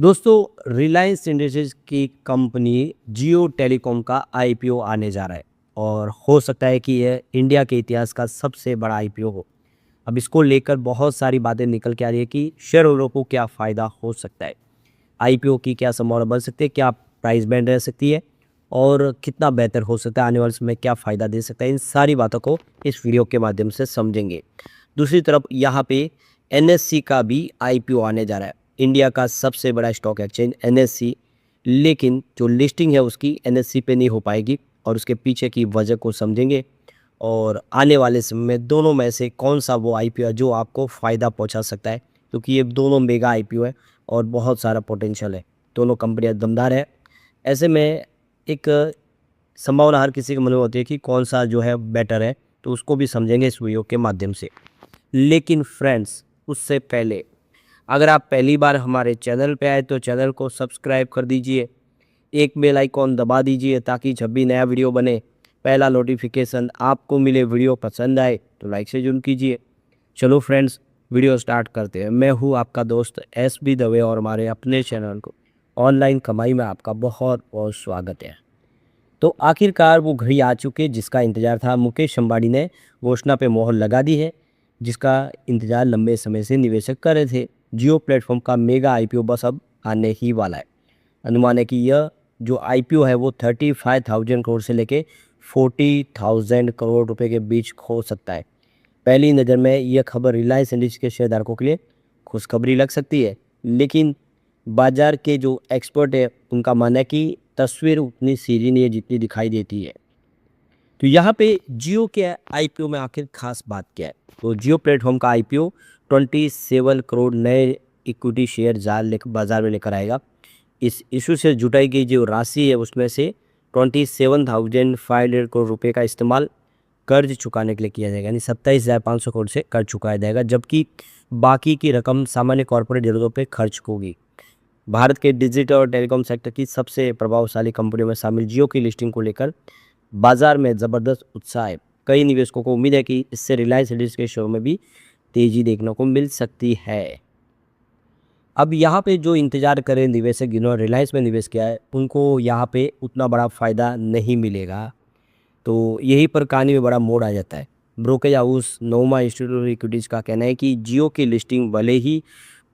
दोस्तों रिलायंस इंडस्ट्रीज की कंपनी जियो टेलीकॉम का आईपीओ आने जा रहा है और हो सकता है कि यह इंडिया के इतिहास का सबसे बड़ा आईपीओ हो। अब इसको लेकर बहुत सारी बातें निकल के आ रही है कि शेयर होल्डरों को क्या फ़ायदा हो सकता है, आईपीओ की क्या संभावना बन सकती है, क्या प्राइस बैंड रह सकती है और कितना बेहतर हो सकता है, आने वाले समय में क्या फ़ायदा दे सकता है। इन सारी बातों को इस वीडियो के माध्यम से समझेंगे। दूसरी तरफ यहाँ पे एनएससी का भी आईपीओ आने जा रहा है, इंडिया का सबसे बड़ा स्टॉक एक्सचेंज एनएससी, लेकिन जो लिस्टिंग है उसकी एनएससी पे नहीं हो पाएगी और उसके पीछे की वजह को समझेंगे और आने वाले समय में दोनों में से कौन सा वो आईपीओ है जो आपको फ़ायदा पहुंचा सकता है, क्योंकि ये दोनों मेगा आईपीओ है और बहुत सारा पोटेंशियल है। दोनों कंपनियां दमदार है। ऐसे में एक संभावना हर किसी के मन में होती है कि कौन सा जो है बेटर है, तो उसको भी समझेंगे इस वीडियो के माध्यम से। लेकिन फ्रेंड्स, उससे पहले अगर आप पहली बार हमारे चैनल पे आए तो चैनल को सब्सक्राइब कर दीजिए, एक बेल आइकॉन दबा दीजिए ताकि जब भी नया वीडियो बने पहला नोटिफिकेशन आपको मिले। वीडियो पसंद आए तो लाइक से जरूर कीजिए। चलो फ्रेंड्स, वीडियो स्टार्ट करते हैं। मैं हूँ आपका दोस्त एस बी दवे और हमारे अपने चैनल को ऑनलाइन कमाई में आपका बहुत बहुत स्वागत है। तो आखिरकार वो घड़ी आ चुकी है जिसका इंतज़ार था। मुकेश अंबानी ने घोषणा पे मोहर लगा दी है, जिसका इंतज़ार लंबे समय से निवेशक कर रहे थे। जियो प्लेटफॉर्म का मेगा आईपीओ बस अब आने ही वाला है। अनुमान है कि यह जो आईपीओ है वो 35,000 करोड़ से लेके 40,000 करोड़ रुपए के बीच हो सकता है। पहली नज़र में यह खबर रिलायंस इंडस्ट्रीज के शेयरधारकों के लिए खुशखबरी लग सकती है, लेकिन बाजार के जो एक्सपर्ट है उनका मानना है कि तस्वीर उतनी सीधी नहीं है जितनी दिखाई देती है। तो यहाँ पे जियो के आईपीओ में आखिर खास बात क्या है? तो जियो प्लेटफॉर्म का आईपीओ 27 करोड़ नए इक्विटी शेयर बाजार में लेकर आएगा। इस इशू से जुटाई गई जो राशि है उसमें से 27,500 करोड़ रुपए का इस्तेमाल कर्ज चुकाने के लिए किया जाएगा, यानी 27,500 करोड़ से कर्ज चुकाया जाएगा, जबकि बाकी की रकम सामान्य कॉर्पोरेट जरूरतों पे खर्च होगी। भारत के डिजिटल और टेलीकॉम सेक्टर की सबसे प्रभावशाली कंपनियों में शामिल जियो की लिस्टिंग को लेकर बाजार में ज़बरदस्त उत्साह है। कई निवेशकों को उम्मीद है कि इससे रिलायंस इंडस्ट्रीज के शेयर में भी तेजी देखने को मिल सकती है। अब यहाँ पे जो इंतजार करें निवेशक जिन्होंने रिलायंस में निवेश किया है उनको यहाँ पे उतना बड़ा फ़ायदा नहीं मिलेगा। तो यहीं पर कहानी में बड़ा मोड़ आ जाता है। ब्रोकेज हाउस नोमा इंस्टीट्यूट ऑफ इक्विटीज़ का कहना है कि जियो की लिस्टिंग भले ही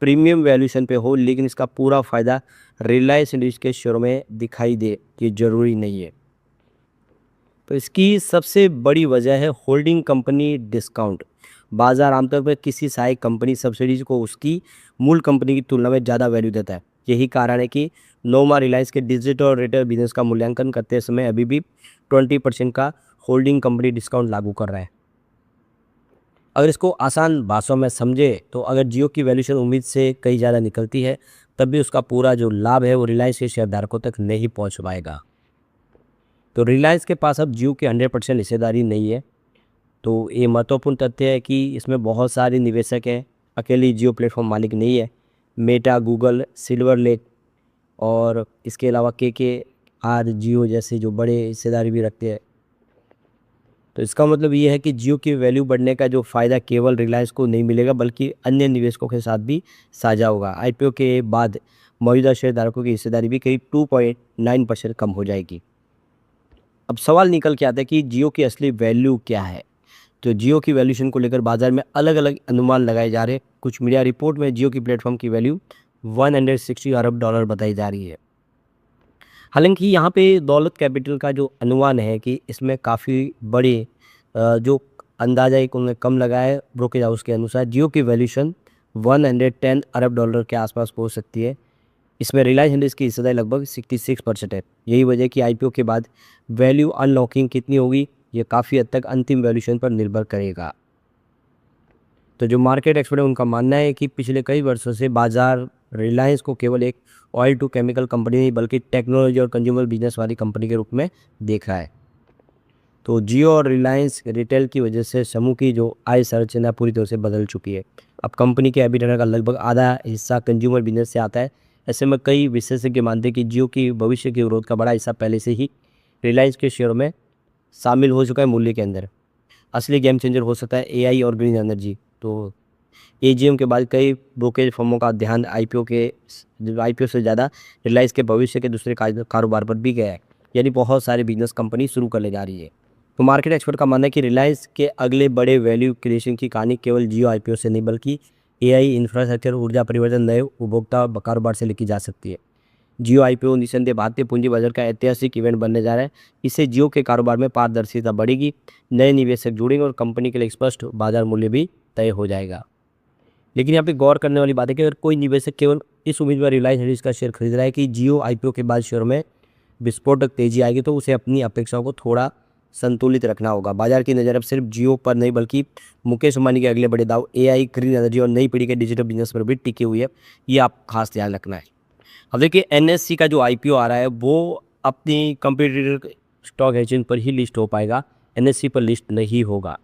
प्रीमियम वैल्यूएशन पे हो, लेकिन इसका पूरा फ़ायदा रिलायंस इंडस्ट्रीज के शेयरों में दिखाई दे, ये ज़रूरी नहीं है। तो इसकी सबसे बड़ी वजह है होल्डिंग कंपनी डिस्काउंट। बाजार आमतौर पर किसी सहायक कंपनी सब्सिडीज को उसकी मूल कंपनी की तुलना में ज़्यादा वैल्यू देता है। यही कारण है कि नोमा रिलायंस के डिजिटल और रिटेल बिजनेस का मूल्यांकन करते समय अभी भी 20% का होल्डिंग कंपनी डिस्काउंट लागू कर रहा है। अगर इसको आसान भाषाओं में समझे तो अगर जियो की वैल्यूएशन उम्मीद से कहीं ज़्यादा निकलती है तब भी उसका पूरा जो लाभ है वो रिलायंस के शेयरधारकों तक नहीं पहुँच पाएगा। तो रिलायंस के पास अब जियो की 100% हिस्सेदारी नहीं है। तो ये महत्वपूर्ण तथ्य है कि इसमें बहुत सारे निवेशक हैं, अकेली जियो प्लेटफॉर्म मालिक नहीं है। मेटा, गूगल, सिल्वर लेक और इसके अलावा के आर जियो जैसे जो बड़े हिस्सेदारी भी रखते हैं। तो इसका मतलब ये है कि जियो की वैल्यू बढ़ने का जो फ़ायदा केवल रिलायंस को नहीं मिलेगा बल्कि अन्य निवेशकों के साथ भी साझा होगा। आईपीओ के बाद मौजूदा शेयरधारकों की हिस्सेदारी भी करीब 2.9% कम हो जाएगी। अब सवाल निकल के आता है कि जियो की असली वैल्यू क्या है। तो जियो की वैल्यूएशन को लेकर बाजार में अलग अलग अनुमान लगाए जा रहे हैं। कुछ मीडिया रिपोर्ट में जियो की प्लेटफॉर्म की वैल्यू 160 अरब डॉलर बताई जा रही है। हालांकि यहाँ पे दौलत कैपिटल का जो अनुमान है कि इसमें काफ़ी बड़े जो अंदाजा एक उन्होंने कम लगाया है। ब्रोकेज हाउस के अनुसार जियो की वैल्यूएशन 110 अरब डॉलर के आसपास हो सकती है। इसमें रिलायंस इंडस्ट्रीज की हिस्सेदारी लगभग 66% है। यही वजह कि आईपीओ के बाद वैल्यू अनलॉकिंग कितनी होगी ये काफ़ी हद तक अंतिम वैल्यूएशन पर निर्भर करेगा। तो जो मार्केट एक्सपर्ट है उनका मानना है कि पिछले कई वर्षों से बाजार रिलायंस को केवल एक ऑयल टू केमिकल कंपनी नहीं बल्कि टेक्नोलॉजी और कंज्यूमर बिजनेस वाली कंपनी के रूप में देख रहा है। तो जियो और रिलायंस रिटेल की वजह से समूह की जो आय संरचना पूरी तरह से बदल चुकी है। अब कंपनी के एबिटडा का लगभग आधा हिस्सा कंज्यूमर बिजनेस से आता है। ऐसे में कई विशेषज्ञ मानते हैं कि जियो की भविष्य की ग्रोथ का बड़ा हिस्सा पहले से ही रिलायंस के शेयरों में शामिल हो चुका है मूल्य के अंदर। असली गेम चेंजर हो सकता है एआई और ग्रीन एनर्जी। तो एजीएम के बाद कई ब्रोकरेज फर्मों का ध्यान आईपीओ से ज़्यादा रिलायंस के भविष्य के दूसरे कारोबार पर भी गया है, यानी बहुत सारे बिजनेस कंपनी शुरू करने जा रही है। तो मार्केट एक्सपर्ट का मानना है कि रिलायंस के अगले बड़े वैल्यू क्रिएशन की कहानी केवल जियो आईपीओ से नहीं बल्कि एआई, इंफ्रास्ट्रक्चर, ऊर्जा परिवर्तन, नए उपभोक्ता कारोबार से लिखी जा सकती है। जियो आईपीओ निस्संदेह भारतीय पूंजी बाजार का ऐतिहासिक इवेंट बनने जा रहा है। इससे जियो के कारोबार में पारदर्शिता बढ़ेगी, नए निवेशक जुड़ेंगे और कंपनी के लिए स्पष्ट बाजार मूल्य भी तय हो जाएगा। लेकिन यहाँ पे गौर करने वाली बात है कि अगर कोई निवेशक केवल इस उम्मीद पर रिलायंस इंडस्ट्रीज का शेयर खरीद रहा है कि जियो आईपीओ के बाद शेयर में विस्फोटक तेजी आएगी, तो उसे अपनी अपेक्षाओं को थोड़ा संतुलित रखना होगा। बाजार की नज़र अब सिर्फ जियो पर नहीं बल्कि मुकेश अंबानी के अगले बड़े दाव एआई, ग्रीन एनर्जी और नई पीढ़ी के डिजिटल बिजनेस पर भी टिकी हुई है। ये आप खास ध्यान रखना है। अब देखिए एनएससी का जो आईपीओ आ रहा है वो अपनी कंप्यूटर स्टॉक एक्सचेंज पर ही लिस्ट हो पाएगा, एनएससी पर लिस्ट नहीं होगा।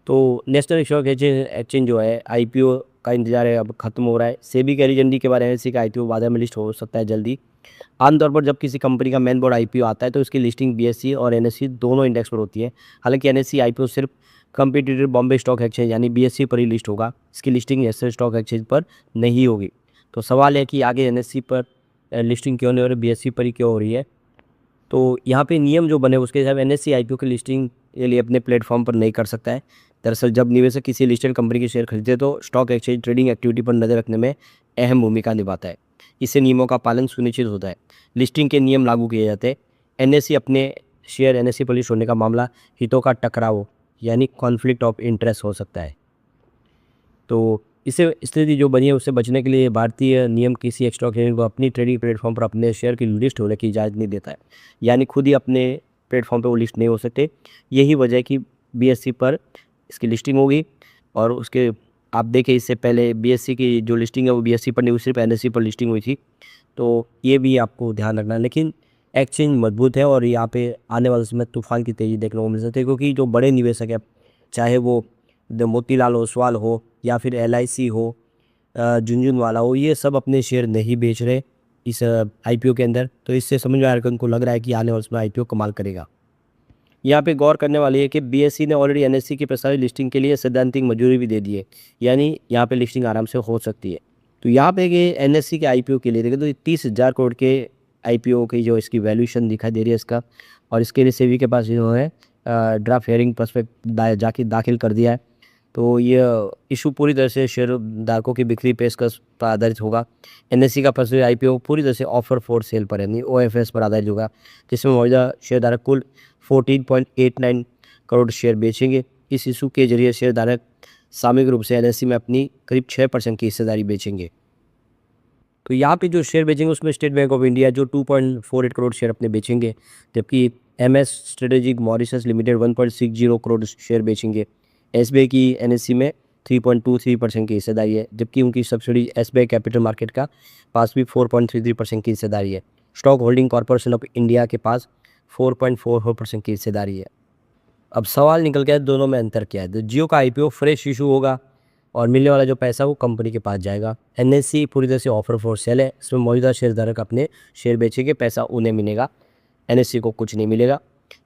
तो नेशनल स्टॉक एक्सचेंज जो है आईपीओ का इंतजार है, अब खत्म हो रहा है। सेबी की एजेंडी के बाद एनएससी का आईपीओ बाजार में लिस्ट हो सकता है जल्दी। आमतौर पर जब किसी कंपनी का मेन बोर्ड आईपीओ आता है तो इसकी लिस्टिंग बीएसई और एनएससी दोनों इंडेक्स पर होती है। हालांकि एनएससी आईपीओ सिर्फ कंपटीटर बॉम्बे स्टॉक एक्सचेंज यानी बीएसई पर ही लिस्ट होगा, इसकी लिस्टिंग नेशनल स्टॉक एक्सचेंज पर नहीं होगी। तो सवाल है कि आगे एनएससी पर लिस्टिंग क्यों नहीं हो रही, बीएसई पर ही क्यों हो रही है। तो यहाँ पे नियम जो बने उसके हिसाब एनएससी आईपीओ की लिस्टिंग के लिए अपने प्लेटफॉर्म पर नहीं कर सकता है। दरअसल जब निवेशक किसी लिस्टेड कंपनी के शेयर खरीदते हैं तो स्टॉक एक्सचेंज ट्रेडिंग एक्टिविटी पर नज़र रखने में अहम भूमिका निभाता है। इससे नियमों का पालन सुनिश्चित होता है, लिस्टिंग के नियम लागू किए जाते हैं। एनएससी अपने शेयर एनएससी पर लिस्ट होने का मामला हितों का टकराव यानी कॉन्फ्लिक्ट ऑफ इंटरेस्ट हो सकता है। तो इससे स्थिति जो बनी है उससे बचने के लिए भारतीय नियम किसी स्टॉक एक्सचेंज को अपनी ट्रेडिंग प्लेटफॉर्म पर अपने शेयर की लिस्ट होने की इजाज़त नहीं देता है, यानी खुद ही अपने प्लेटफॉर्म पर वो लिस्ट नहीं हो सकते। यही वजह है कि बीएसई पर इसकी लिस्टिंग होगी और उसके आप देखें इससे पहले बीएसई की जो लिस्टिंग है वो बीएसई पर नहीं हुई, सिर्फ एनएससी पर लिस्टिंग हुई थी। तो ये भी आपको ध्यान रखना है। लेकिन एक्सचेंज मजबूत है और यहाँ पे आने वाले समय तूफान की तेज़ी देखने को मिल सकती है, क्योंकि जो बड़े निवेशक है चाहे वो मोतीलाल ओसवाल हो या फिर एलआईसी हो, झुनझुनवाला हो, ये सब अपने शेयर नहीं बेच रहे इस आईपीओ के अंदर। तो इससे समझ में आ रहा है कि उनको लग रहा है कि आने वाले समय आईपीओ कमाल करेगा। यहाँ पे गौर करने वाली है कि बीएसई ने ऑलरेडी एनएससी की प्रस्तावित लिस्टिंग के लिए सैद्धांतिक मंजूरी भी दे दी है, यानी यहाँ पे लिस्टिंग आराम से हो सकती है। तो यहाँ पे एनएससी के आईपीओ के लिए देखें तो 30,000 करोड़ के आईपीओ की जो इसकी वैल्यूएशन दिखाई दे रही है इसका, और इसके लिए सेबी के पास इन्होंने ड्राफ्ट हेयरिंग प्रोस्पेक्ट जाके दाखिल कर दिया है। तो ये इशू पूरी तरह से शेयरधारकों की बिक्री पेशकश पर आधारित होगा। एनएससी का प्रस्तावित आईपीओ पूरी तरह से ऑफर फॉर सेल पर यानी ओएफएस पर आधारित होगा, जिसमें मौजूदा शेयरधारक कुल 14.89 करोड़ शेयर बेचेंगे। इस इशू के जरिए शेयरधारक सामूहिक रूप से एनएससी में अपनी करीब 6% की हिस्सेदारी बेचेंगे। तो यहाँ पे जो शेयर बेचेंगे उसमें स्टेट बैंक ऑफ इंडिया जो 2.48 करोड़ शेयर अपने बेचेंगे, जबकि MS strategic Mauritius limited 1.60 crore share बेचेंगे। एसबीआई की एनएससी में 3.23% की हिस्सेदारी है, जबकि उनकी सब्सिडी एसबीआई कैपिटल मार्केट का पास भी 4.33% की हिस्सेदारी है। Stock holding corporation of India के पास 4.44% की हिस्सेदारी है। अब सवाल निकल गया दोनों में अंतर क्या है। तो जियो का आईपीओ फ्रेश इशू होगा और मिलने वाला जो पैसा वो कंपनी के पास जाएगा। एनएससी पूरी तरह से ऑफर फॉर सेल है, इसमें मौजूदा शेयरधारक अपने शेयर बेचेंगे, पैसा उन्हें मिलेगा, एनएससी को कुछ नहीं मिलेगा।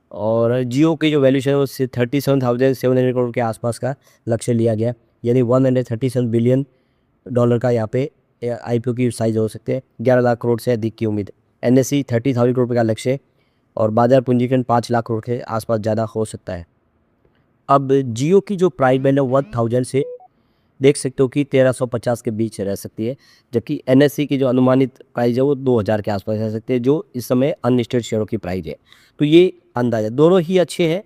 और जियो की जो वैल्यूशन है वो 37,700 करोड़ के आसपास का लक्ष्य लिया गया, यानी $137 बिलियन का यहाँ पे आईपीओ की साइज़ हो सकते हैं। 11 लाख करोड़ से अधिक की उम्मीद। एनएससी 30,000 करोड़ का लक्ष्य है और बाजार पूंजीकरण 5 लाख करोड़ के आसपास ज़्यादा हो सकता है। अब जियो की जो प्राइस बैंड है 1000 से देख सकते हो कि 1350 के बीच रह सकती है, जबकि एनएससी की जो अनुमानित प्राइस है वो 2000 के आसपास रह सकती है, जो इस समय अनलिस्टेड शेयरों की प्राइस है। तो ये अंदाज़ा दोनों ही अच्छे हैं,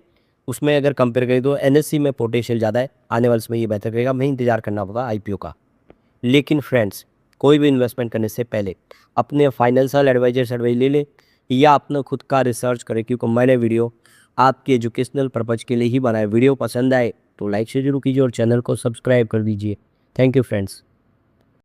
उसमें अगर कंपेयर करें तो एनएससी में पोटेंशियल ज़्यादा है, आने वाले समय ये बेहतर करेगा। हमें इंतजार करना होगा आईपीओ का। लेकिन फ्रेंड्स, कोई भी इन्वेस्टमेंट करने से पहले अपने फाइनेंशियल एडवाइजर से एडवाइस ले लें या अपना खुद का रिसर्च करें, क्योंकि मैंने वीडियो आपके एजुकेशनल पर्पज़ के लिए ही बनाया। वीडियो पसंद आए तो लाइक से जरूर कीजिए और चैनल को सब्सक्राइब कर दीजिए। Thank you friends.